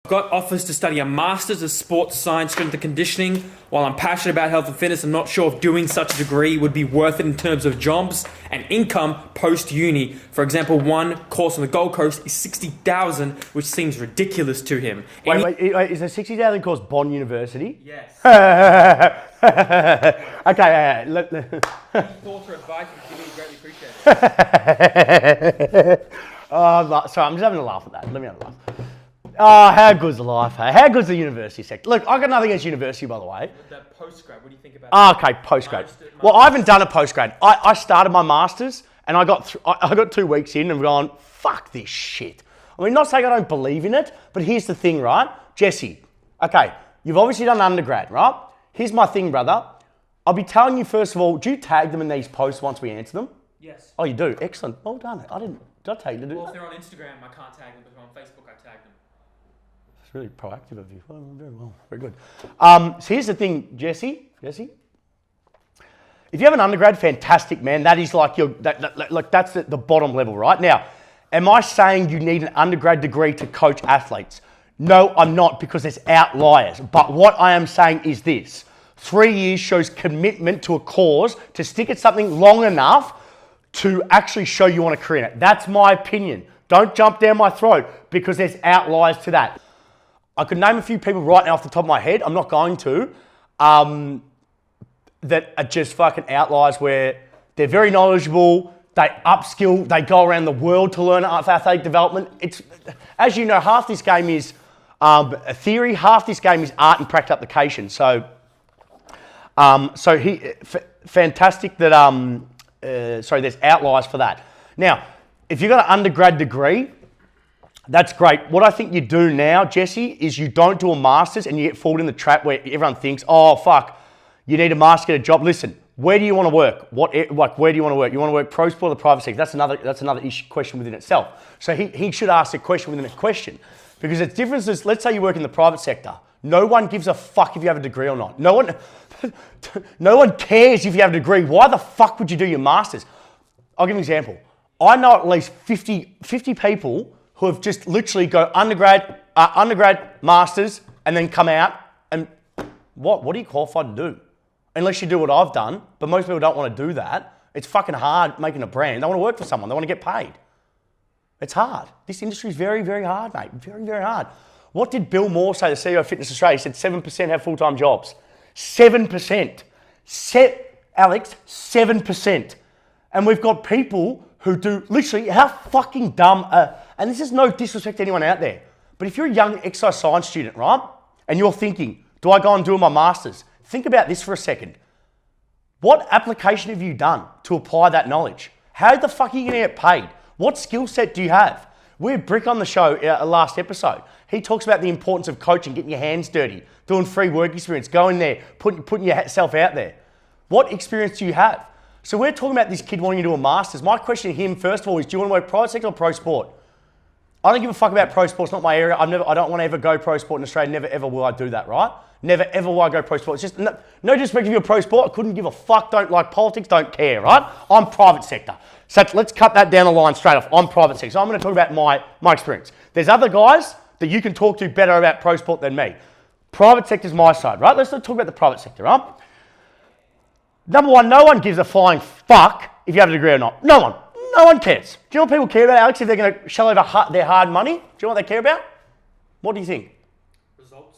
I've got offers to study a Master's of Sports Science, Strength and Conditioning. While I'm passionate about health and fitness, I'm not sure if doing such a degree would be worth it in terms of jobs and income post-uni. For example, one course on the Gold Coast is $60,000, which seems ridiculous to him. Wait, is a $60,000 course Bond University? Yes. Okay, Any thoughts or advice you give me greatly appreciate. Sorry, I'm just having a laugh at that. Let me have a laugh. Oh, how good's the life, hey? How good's the university sector? Look, I got nothing against university, by the way. That postgrad, what do you think about Okay, postgrad. Well, I haven't done a postgrad. I started my Masters, and I got 2 weeks in and gone, fuck this shit. I mean, not saying I don't believe in it, but here's the thing, right? Jesse, okay, you've obviously done undergrad, right? Here's my thing, brother. I'll be telling you, first of all, do you tag them in these posts once we answer them? Yes. Oh, you do? Excellent. Well done. Did I tell you to do Well, that? if they're on Instagram, I can't tag them, but if they're on Facebook, I tag them. It's really proactive of you. Well, very well. Very good. So here's the thing, Jesse. If you have an undergrad, fantastic, man. That is like that's the bottom level, right? Now, am I saying you need an undergrad degree to coach athletes? No, I'm not, because there's outliers. But what I am saying is this. 3 years shows commitment to a cause, to stick at something long enough to actually show you want a career in it. That's my opinion. Don't jump down my throat, because there's outliers to that. I could name a few people right now off the top of my head. I'm not going to. That are just fucking outliers, where they're very knowledgeable, they upskill, they go around the world to learn athletic development. It's, as you know, half this game is a theory, half this game is art and practical application. So fantastic that, there's outliers for that. Now, if you've got an undergrad degree, that's great. What I think you do now, Jesse, is you don't do a Master's and you get fall in the trap where everyone thinks, oh, fuck, you need a Master's to get a job. Listen, where do you want to work? Where do you want to work? You want to work pro sport or the private sector? That's another issue, question within itself. So he should ask a question within a question, because it's different. Let's say you work in the private sector. No one gives a fuck if you have a degree or not. No one cares if you have a degree. Why the fuck would you do your Master's? I'll give you an example. I know at least 50 people who have just literally go undergrad, Masters, and then come out and what are you qualified to do? Unless you do what I've done, but most people don't want to do that. It's fucking hard making a brand. They want to work for someone. They want to get paid. It's hard. This industry is very, very hard, mate. Very, very hard. What did Bill Moore say, the CEO of Fitness Australia? He said 7% have full-time jobs. 7%. Alex, 7%. And we've got people who do literally, how fucking dumb, and this is no disrespect to anyone out there, but if you're a young exercise science student, right, and you're thinking, do I go and do my Masters? Think about this for a second. What application have you done to apply that knowledge? How the fuck are you going to get paid? What skill set do you have? We had Brick on the show last episode. He talks about the importance of coaching, getting your hands dirty, doing free work experience, going there, putting yourself out there. What experience do you have? So we're talking about this kid wanting to do a Masters. My question to him, first of all, is do you want to work private sector or pro sport? I don't give a fuck about pro sport. It's not my area. I don't want to ever go pro sport in Australia. Never, ever will I do that, right? Never, ever will I go pro sport. It's just, no disrespect if you're pro sport. I couldn't give a fuck. Don't like politics. Don't care, right? I'm private sector. So let's cut that down the line straight off. I'm private sector. So I'm going to talk about my experience. There's other guys that you can talk to better about pro sport than me. Private sector's my side, right? Let's not talk about the private sector, right? Number one, no one gives a flying fuck if you have a degree or not. No one. No one cares. Do you know what people care about, Alex, if they're going to shell over their hard money? Do you know what they care about? What do you think?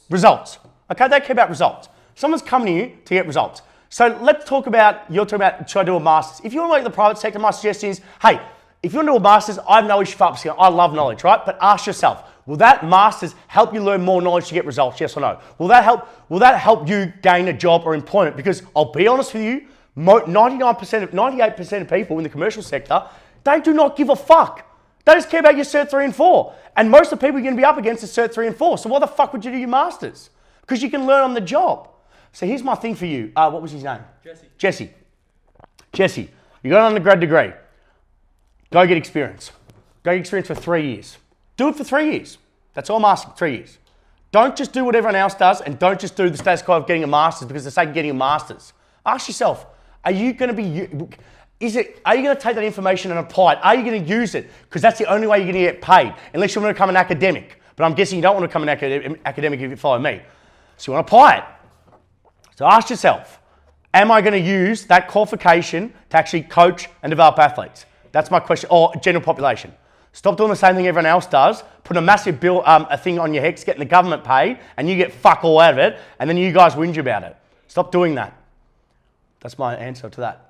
Results. Okay, they care about results. Someone's coming to you to get results. So let's talk about, you're talking about, should I do a Masters? If you want to work in the private sector, my suggestion is, hey, if you want to do a Masters, I have no issue for upskilling. I love knowledge, right? But ask yourself, will that Masters help you learn more knowledge to get results, yes or no? Will that help you gain a job or employment? Because I'll be honest with you, 98% of people in the commercial sector, they do not give a fuck. They just care about your Cert 3 and 4. And most of the people you're going to be up against is Cert 3 and 4. So why the fuck would you do your Masters? Because you can learn on the job. So here's my thing for you. What was his name? Jesse, you got an undergrad degree. Go get experience. Go get experience for 3 years. Do it for 3 years. That's all I'm asking, 3 years. Don't just do what everyone else does, and don't just do the status quo of getting a Masters because they're saying getting a Masters. Ask yourself, are you going to take that information and apply it? Are you going to use it? Because that's the only way you're going to get paid, unless you want to become an academic. But But I'm guessing you don't want to become an academic if you follow me. So you want to apply it. So ask yourself, am I going to use that qualification to actually coach and develop athletes? That's my question, or general population. Stop doing the same thing everyone else does. Put a massive bill, a thing on your hex, getting the government paid, and you get fuck all out of it, and then you guys whinge about it. Stop doing that. That's my answer to that.